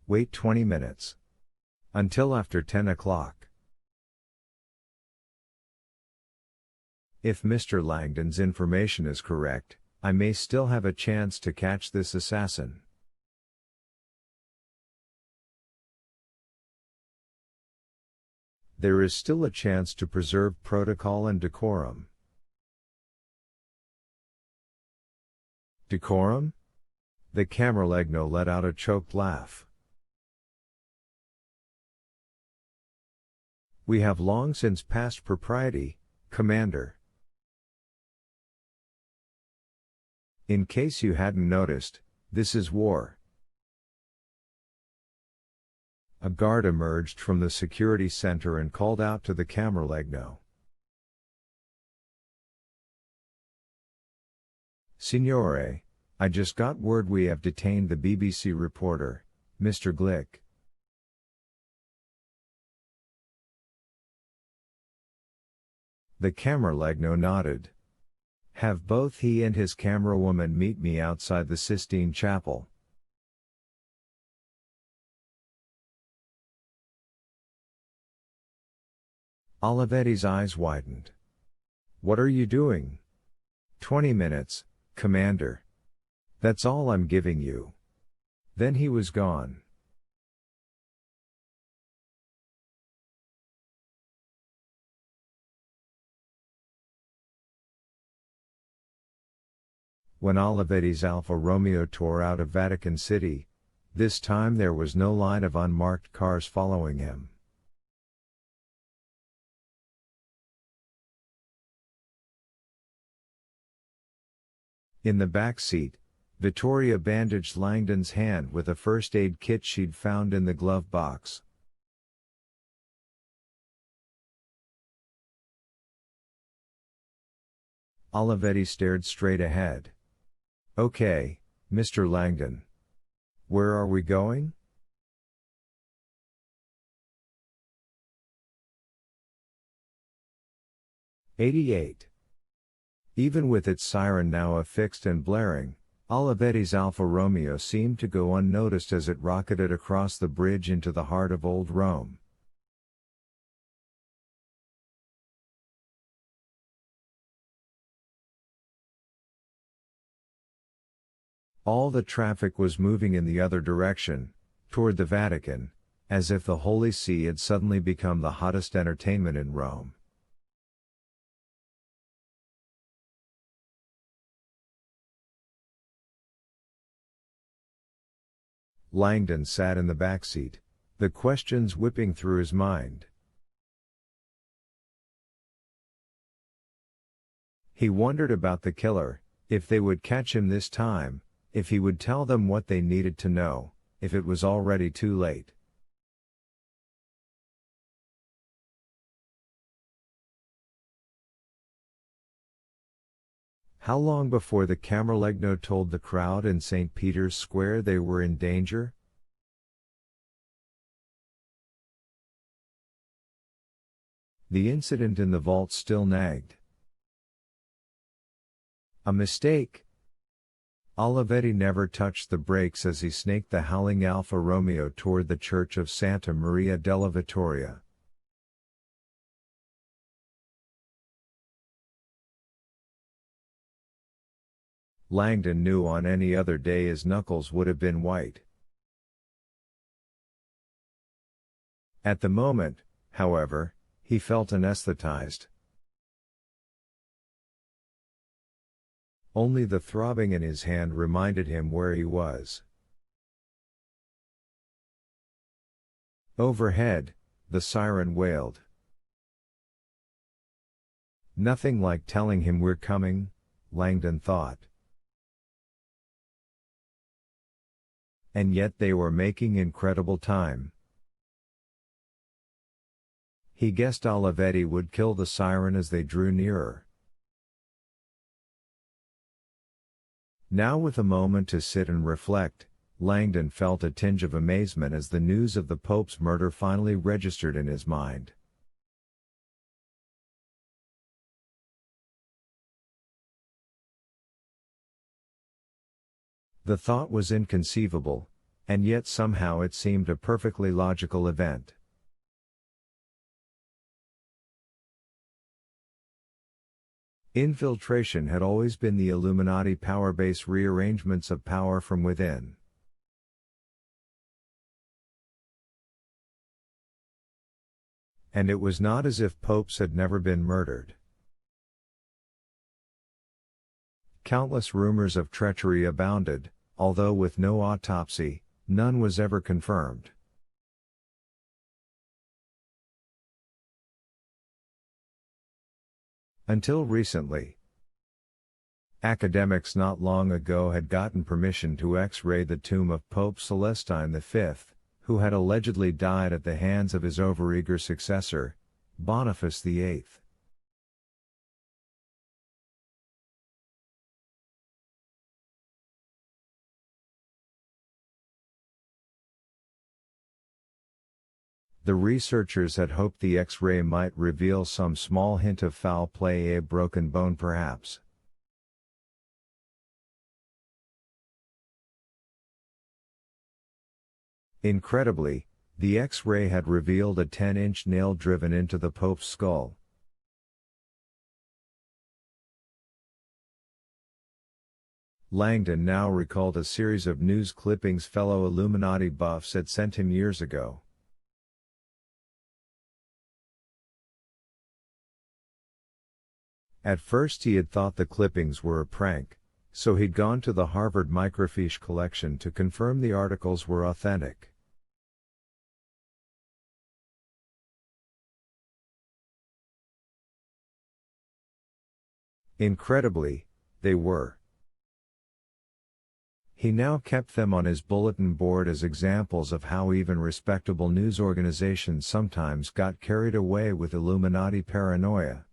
Wait 20 minutes. Until after 10 o'clock. If Mr. Langdon's information is correct, I may still have a chance to catch this assassin. There is still a chance to preserve protocol and decorum. Decorum? The Camerlengo let out a choked laugh. We have long since passed propriety, Commander. In case you hadn't noticed, this is war. A guard emerged from the security center and called out to the Camerlengo. Signore, I just got word we have detained the BBC reporter, Mr. Glick. The Camerlengo nodded. Have both he and his camerawoman meet me outside the Sistine Chapel. Olivetti's eyes widened. What are you doing? 20 minutes, Commander. That's all I'm giving you. Then he was gone. When Olivetti's Alfa Romeo tore out of Vatican City, this time there was no line of unmarked cars following him. In the back seat, Vittoria bandaged Langdon's hand with a first aid kit she'd found in the glove box. Olivetti stared straight ahead. Okay, Mr. Langdon. Where are we going? '88. Even with its siren now affixed and blaring, Olivetti's Alfa Romeo seemed to go unnoticed as it rocketed across the bridge into the heart of old Rome. All the traffic was moving in the other direction, toward the Vatican, as if the Holy See had suddenly become the hottest entertainment in Rome. Langdon sat in the back seat, the questions whipping through his mind. He wondered about the killer, if they would catch him this time, if he would tell them what they needed to know, if it was already too late. How long before the Camerlengo told the crowd in St. Peter's Square they were in danger? The incident in the vault still nagged. A mistake. Olivetti never touched the brakes as he snaked the howling Alfa Romeo toward the church of Santa Maria della Vittoria. Langdon knew on any other day his knuckles would have been white. At the moment, however, he felt anesthetized. Only the throbbing in his hand reminded him where he was. Overhead, the siren wailed. Nothing like telling him we're coming, Langdon thought. And yet they were making incredible time. He guessed Olivetti would kill the siren as they drew nearer. Now with a moment to sit and reflect, Langdon felt a tinge of amazement as the news of the Pope's murder finally registered in his mind. The thought was inconceivable, and yet somehow it seemed a perfectly logical event. Infiltration had always been the Illuminati power base rearrangements of power from within. And it was not as if popes had never been murdered. Countless rumors of treachery abounded, although with no autopsy, none was ever confirmed. Until recently. Academics not long ago had gotten permission to X-ray the tomb of Pope Celestine V, who had allegedly died at the hands of his overeager successor, Boniface VIII. The researchers had hoped the X-ray might reveal some small hint of foul play, a broken bone perhaps. Incredibly, the X-ray had revealed a 10-inch nail driven into the Pope's skull. Langdon now recalled a series of news clippings fellow Illuminati buffs had sent him years ago. At first he had thought the clippings were a prank, so he'd gone to the Harvard microfiche collection to confirm the articles were authentic. Incredibly, they were. He now kept them on his bulletin board as examples of how even respectable news organizations sometimes got carried away with Illuminati paranoia.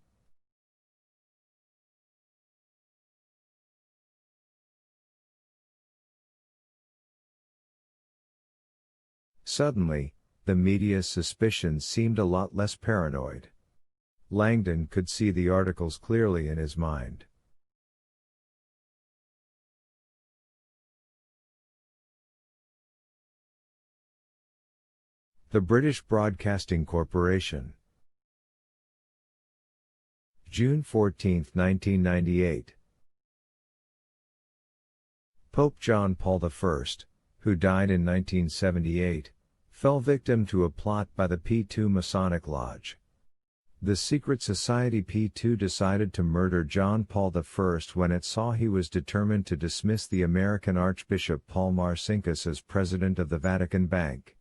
Suddenly, the media's suspicions seemed a lot less paranoid. Langdon could see the articles clearly in his mind. The British Broadcasting Corporation. June 14, 1998. Pope John Paul I, who died in 1978, fell victim to a plot by the P2 Masonic Lodge. The secret society P2 decided to murder John Paul I when it saw he was determined to dismiss the American Archbishop Paul Marcinkus as president of the Vatican Bank.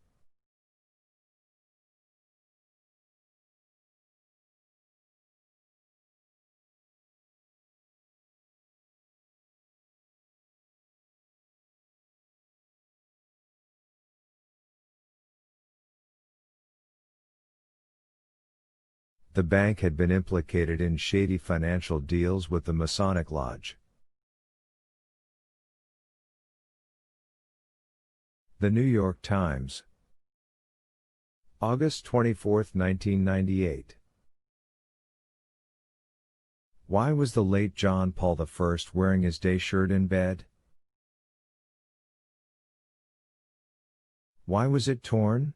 The bank had been implicated in shady financial deals with the Masonic Lodge. The New York Times. August 24, 1998. Why was the late John Paul I wearing his day shirt in bed? Why was it torn?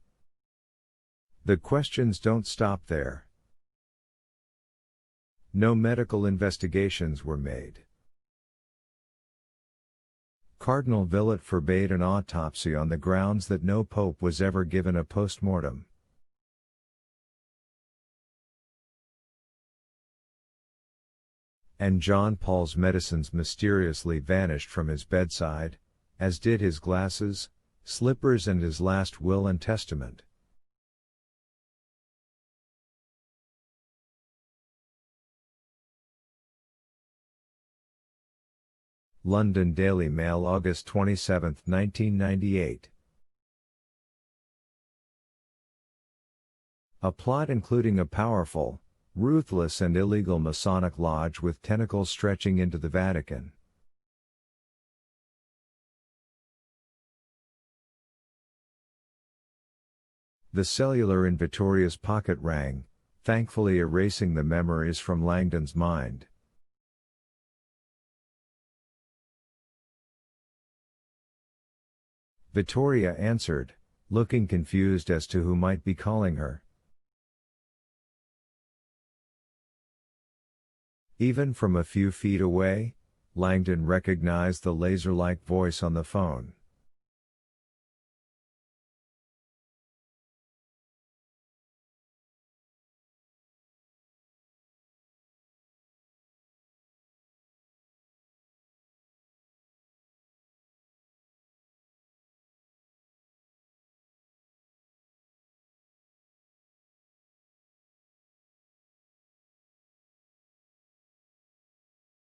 The questions don't stop there. No medical investigations were made. Cardinal Villot forbade an autopsy on the grounds that no pope was ever given a post-mortem. And John Paul's medicines mysteriously vanished from his bedside, as did his glasses, slippers and his last will and testament. London Daily Mail, August 27, 1998. A plot including a powerful, ruthless and illegal Masonic lodge with tentacles stretching into the Vatican. The cellular in Vittoria's pocket rang, thankfully erasing the memories from Langdon's mind. Vittoria answered, looking confused as to who might be calling her. Even from a few feet away, Langdon recognized the laser-like voice on the phone.